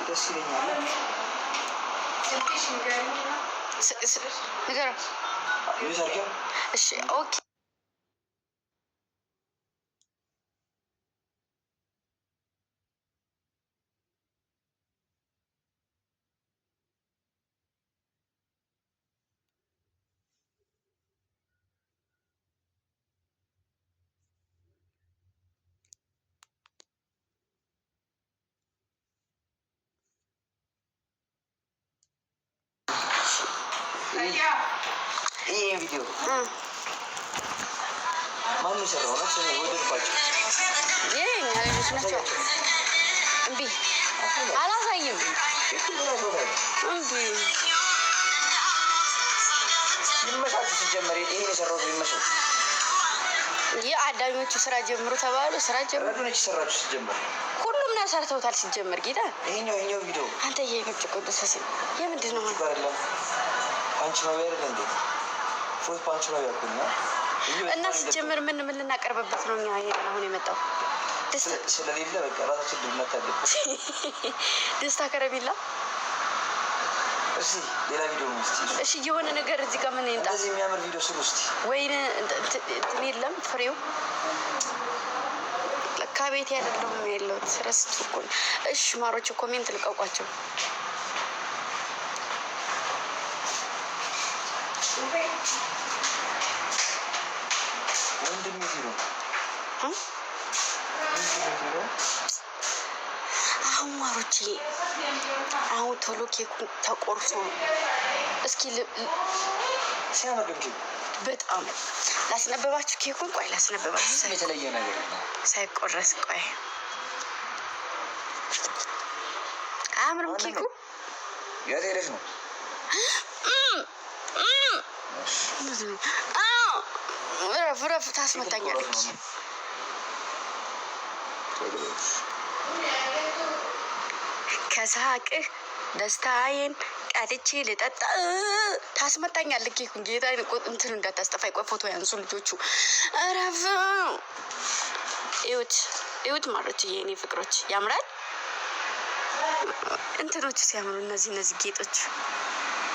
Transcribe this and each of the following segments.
ደስ ይለኛል። እሺ ኦኬ ይሄ ቪዲዮ ማን የሰራው ነው? ወደድኳቸው። የእኛ ልጆች ናቸው። እምቢ አላሳይም። እምቢ ይመቻችሁ። ሲጀመር ይሄን የሰራው ይመቻችሁ። የአዳሚዎቹ ስራ ጀምሩ ተባሉ። ስራ ጀምሩ ነች ሰራችሁ። ሲጀመር ሁሉም ነው ሰርተውታል። ሲጀመር ጌታ ይሄኛው ቪዲዮ አንተ የግጭ ቅዱስ የምንድን ነው አይደለም ፓንች ነው ያረለ እንዴ? ፎት ፓንች ነው ያኩኛ እና ሲጀመር ምን ልናቀርብበት ነው? እኛ ይሄን አሁን የመጣው ስለሌለ በቃ ራሳችን ልንመታገል ደስታ ከረቢላ። እሺ ሌላ ቪዲዮ ነው። እሺ የሆነ ነገር እዚህ ጋር ምን ይንጣ እንደዚህ የሚያምር ቪዲዮ ስሩ እስቲ። ወይኔ እንትን የለም ፍሬው ለካ ቤት ያደለው ነው ያለው ረስት እኮ። እሺ ማሮቹ ኮሜንት ልቀቋቸው። አሁን ማሮቼ አሁን ቶሎ ኬኩ ተቆርሶ እስኪ ሲያመግብ በጣም ላስነበባችሁ ኬኩን። ቆይ ላስነበባችሁ የተለየ ነገር ሳይቆረስ ቆይ አያምርም ኬኩ? የት ሄደሽ ነው? ረፍ ታስመታኛለች። ከሳቅህ ደስታዬን ቀድቼ ልጠጣ ታስመታኛለች። ኬኩን ጌታ እንትን እንዳታስጠፋኝ። ቆይ ፎቶ ያንሱ ልጆቹ። ረፍ እዩት ማሮች፣ የኔ ፍቅሮች ያምራል። እንትኖቹ ሲያምሩ እነዚህ ጌጦች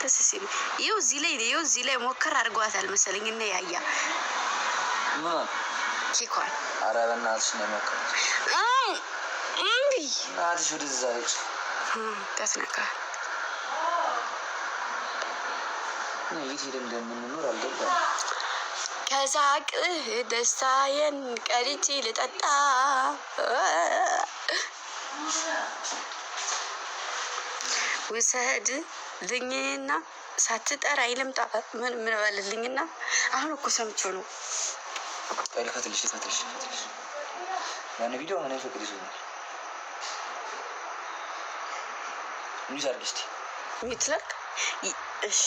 ደስ ሲሉ ይኸው እዚህ ላይ ሞከር አድርገዋታል መሰለኝ። እና ያያ ኬኳን ኧረ በእናትሽ ነው የሞከረው። እናትሽ ወደዛ ልጅ ተስነካ የት ሄደን እንደምንኖር አልገባም። ከሳቅህ ደስታዬን ቀድቼ ልጠጣ ውሰድ ልኝና ሳትጠራ አይልምጣ ምን በልልኝና። አሁን እኮ ሰምቼው ነው። ልከትልሽ ያን ቪዲዮ ምን ፍቅር ይዞኛል። ሚዩት አድርጊ እስኪ ሚዩት ላድርግ። እሺ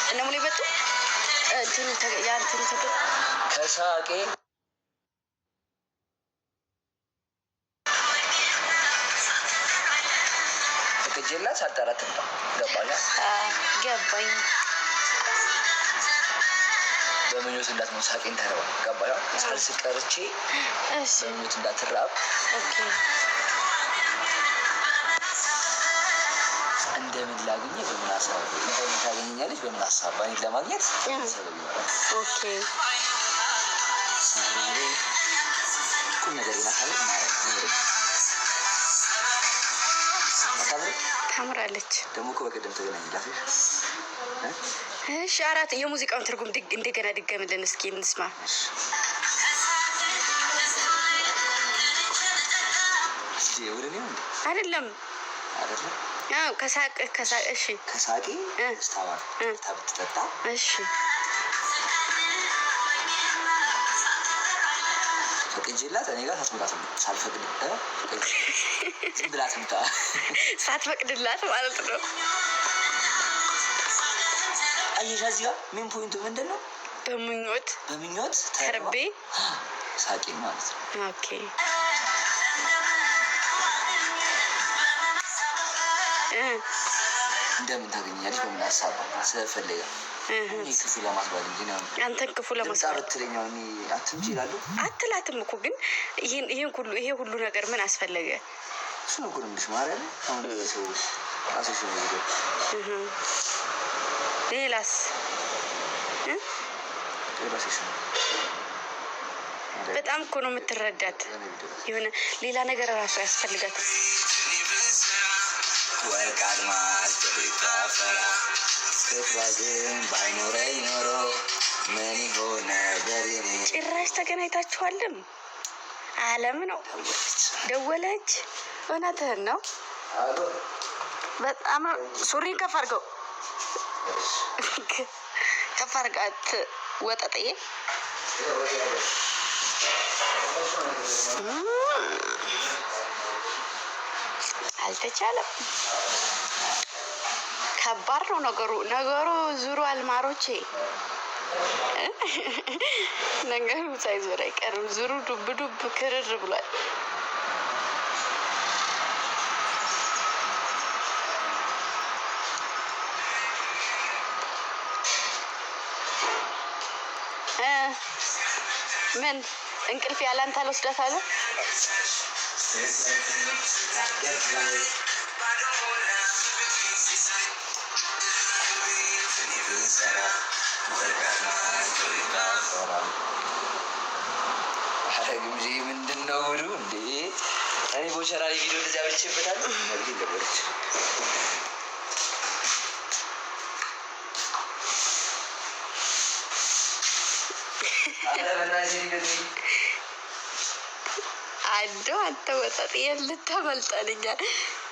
እነ ሙሉ ይበጡ እንትኑ ከሳቄ ፍቅጄላት ሳጠራት እንታ ገባኝ። በምኞት እንዳትሞት ሳቄን ተረባ ገባያ ሳልስቀርቼ በምኞት እንዳትራብ እንደምን ላግኝ በምን ሀሳብ እንደምን ታገኘኛለች በምን ሀሳብ ባይን ለማግኘት ሰበብ ይኖራል። ኦኬ ሳሬ ቁም ነገር ይናካል ማለት ነው። ታምራለች ደግሞ እኮ በቀደም ተገናኝላት። እሺ አራት የሙዚቃውን ትርጉም እንደገና ድገምልን እስኪ እንስማ። አይደለም አዎ ከሳቅ እሺ ከሳቂ ስታዋል ታብትጠጣ እሺ ፈቅጄላት እኔ ጋር ሳትመጣ ሳልፈቅድ ዝም ብላ ትምጣ ሳትፈቅድላት ማለት ነው። አየሻ እዚህ ጋር ሜን ፖይንቱ ምንድን ነው? በምኞት ተርቤ ሳቄ ማለት ነው። ኦኬ እንደምን ታገኛለች? በምን ሀሳብ ስለፈለገ ክፉ ለማስባል እንጂ ነው። አንተን ክፉ ለማስባል ብትለኛው እኔ አትምጪ ይላሉ። አትላትም እኮ ግን ይሄ ሁሉ ነገር ምን አስፈለገ? እሱ ነው ጉርምሽ ማርያም። አሁን ሰው ራስሽ ነው ይሄ ሌላስ ራስሽ ነው። በጣም እኮ ነው የምትረዳት። የሆነ ሌላ ነገር ራሱ ያስፈልጋታል። ወርቅ አልማዝ ብታፈራ ፍቅሯ ግን ባይኖረኝ ኖሮ ምን ይሆን ነበር የኔ። ጭራሽ ተገናኝታችኋልም? አለም ነው ደወለች። እውነትህን ነው። በጣም ሱሪን ከፍ አድርገው ከፍ አድርጋት ወጠጤ አልተቻለም። ከባድ ነው ነገሩ ዙሩ አልማሮቼ ነገሩ ሳይዞር አይቀርም። ዙሩ ዱብ ዱብ ክርር ብሏል። ምን እንቅልፍ ያላንተ አልወስዳታለሁ። ግምዜ ምንድን ነው ጉዱ እንዴ? እኔ ቦቸራ ላይ ቪዲዮ እንደዚያ በልቼበታለሁ። ነግሪ ነበረች አዶ አንተ ወጣት ልታመልጠንኛል።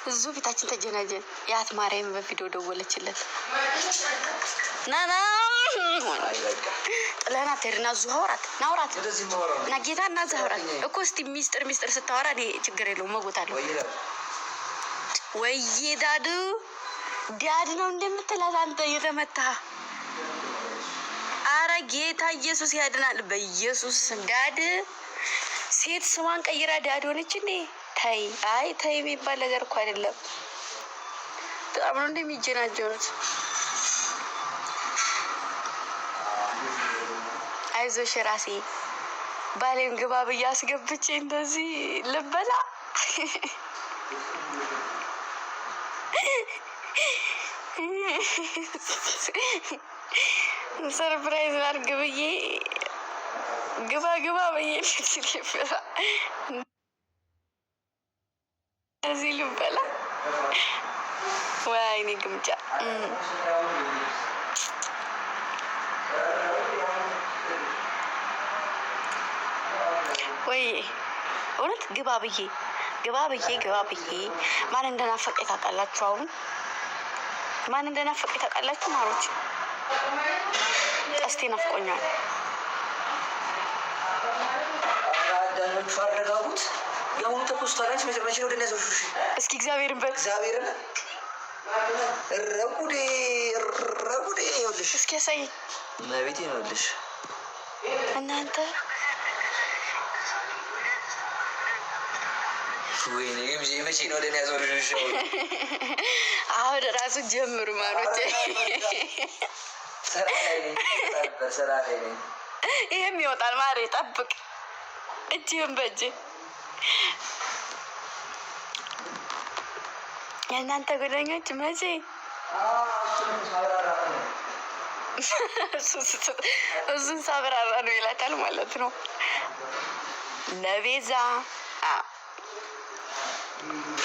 እዙ ፊታችን ተጀናጀን። ያት ማርያም በቪዲዮ ደወለችለት። ናና ጥለና ተርና ዙ ሀውራት ናውራት ና ጌታ እና ዛውራት እኮ እስቲ ሚስጥር ስታወራ እኔ ችግር የለውም መጎታለሁ። ወይዬ ዳድ ነው እንደምትላት አንተ የተመታ። አረ ጌታ ኢየሱስ ያድናል። በኢየሱስ ዳድ ሴት ስሟን ቀይራ ዳድ ሆነች እንዴ? ታይ አይ ታይ የሚባል ነገር እኮ አይደለም። በጣም ነው እንደሚጀናጀኑት። አይዞሽ ራሴ ባሌን ግባ ብዬ አስገብቼ እንደዚህ ልበላ ሰርፕራይዝ አድርግ ብዬ ግባ ብዬ ልበላ እዚህ ልበላ። ወይኔ ግምጫ ወይ እውነት ግባ ብዬ ማን እንደናፈቀ ታውቃላችሁ? አሁን ማን እንደናፈቀ ታውቃላችሁ? ማሮች ቀስቴ ናፍቆኛል። አዳኞቹ አረጋጉት። የአሁኑ ተፖስታላች መቼ ወደ እነዚህ ሹሽ እስኪ እግዚአብሔርን በል እግዚአብሔርን ረጉዴ ይኸውልሽ፣ እስኪ ያሳይ መቤቴ ይኸውልሽ እናንተ ወይኔ ግምዜ መቼ ነው ወደ እኔ ያዞርሽ? አሁን ራሱ ጀምሩ ማሮቼ። ስራ ላይ ነኝ። ይሄም ይወጣል ማሬ ጠብቅ። እጅህን በእጅ የእናንተ ጉደኞች መቼ እሱን ሳብራራ ነው ይላታል ማለት ነው። ለቤዛ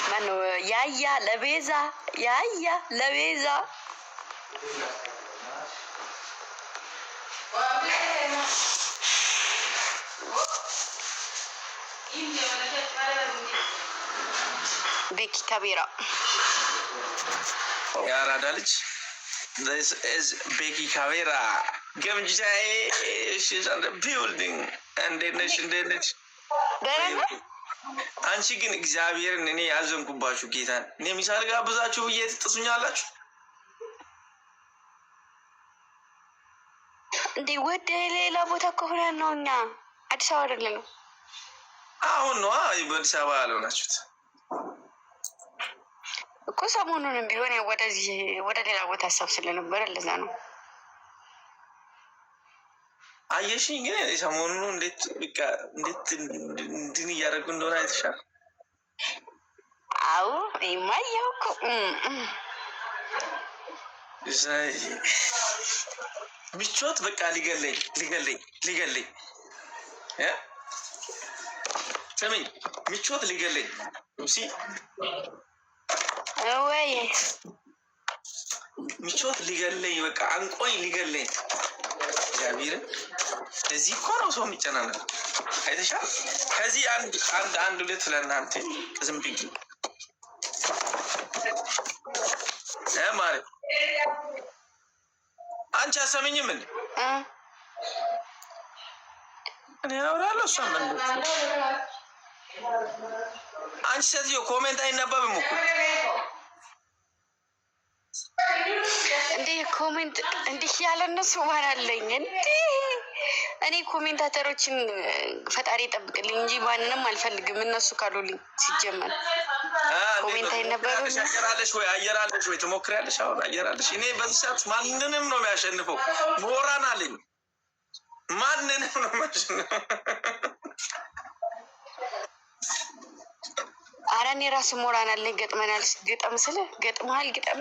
ማነው ያያ ለቤዛ ቤኪ ካቤራ የአራዳ ልጅ ቤኪ ካቤራ ገምጃዬ ቢልዲንግ እንዴት ነች? አንቺ ግን እግዚአብሔርን እኔ ያዘንኩባችሁ ጌታን እኔ ሚሳል ጋብዛችሁ ብዬ ትጥሱኛላችሁ እንዴ? ወደ ሌላ ቦታ ከሆነ ነው እኛ አዲስ አበባ አይደለም። አሁን ነው በአዲስ አበባ ያልሆናችሁት እኮ ሰሞኑንም ቢሆን ወደዚህ ወደ ሌላ ቦታ ሀሳብ ስለነበረ ለዛ ነው። አየሽኝ ግን ሰሞኑን እንዴት በቃ እንዴት እንድን እያደረጉ እንደሆነ አይተሻል? አዎ ይማያው እኮ ምቾት በቃ ሊገለኝ ስሚኝ፣ ምቾት ሊገለኝ ወይ ምቾት ሊገለኝ በቃ አንቆኝ ሊገለኝ እግዚአብሔርን። እዚህ እኮ ነው ሰው የሚጨናነቅ አይተሻል? ከዚህ አንድ ሁለት ለእናንተ ዝም ብዬ ማለት አንቺ አሰሚኝም እንዴ? እኔ አውራለሁ እሷ ምን አንቺ ሴትዮ ኮሜንት አይነበብም እኮ እንዴ? ኮሜንት እንዲህ ያለ እነሱ ማን አለኝ እንዴ? እኔ ኮሜንታተሮችን ፈጣሪ ይጠብቅልኝ እንጂ ማንንም አልፈልግም። እነሱ ካሉልኝ ሲጀመር ኮሜንት አይነበብም። አየራለሽ ወይ ትሞክሪያለሽ? አሁን አየራለሽ። እኔ በዚህ ሰዓት ማንንም ነው የሚያሸንፈው። ሞራን አለኝ። ማንንም ነው የሚያሸንፈው። ኧረ እኔ ራሱ ሞራን አለኝ። ገጥመናል። ግጠም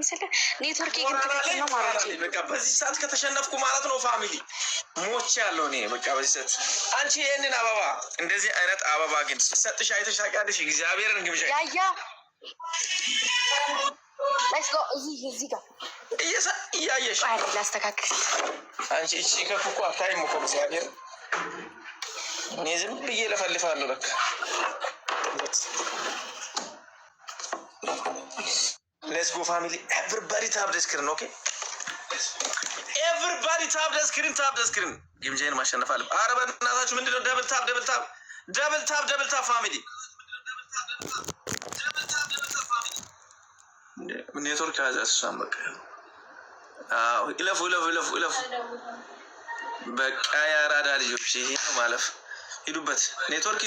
ስለ ኔትወርክ ግን ትክክል ነው ማለት ነው። በቃ በዚህ ሰዓት ከተሸነፍኩ ማለት ነው ፋሚሊ ሞቼ ያለው እኔ በቃ በዚህ ሰዓት። አንቺ ይሄንን አበባ እንደዚህ አይነት አበባ ግን ሲሰጥሽ አይተሽ ታውቂያለሽ? እግዚአብሔርን ግብዣ ያያ ለስጎ እዚህ ጋር እያየሽ ላስተካክል። አንቺ እቺ ከፍኩ አታይም እኮ እግዚአብሔር። እኔ ዝም ብዬ ለፈልፋለሁ በቃ። Let's go family. Everybody tap the screen, okay? Everybody tap the screen. ግምጄን ማሸነፍ አለ። ኧረ በእናታችሁ ምንድነው? ደብል ታፕ ፋሚሊ። ኔትወርክ ያዘ እሷን በቃ። አዎ ይለፉ። በቃ ያራዳ ልጆች ይሄ ነው ማለፍ። ሂዱበት ኔትወርክ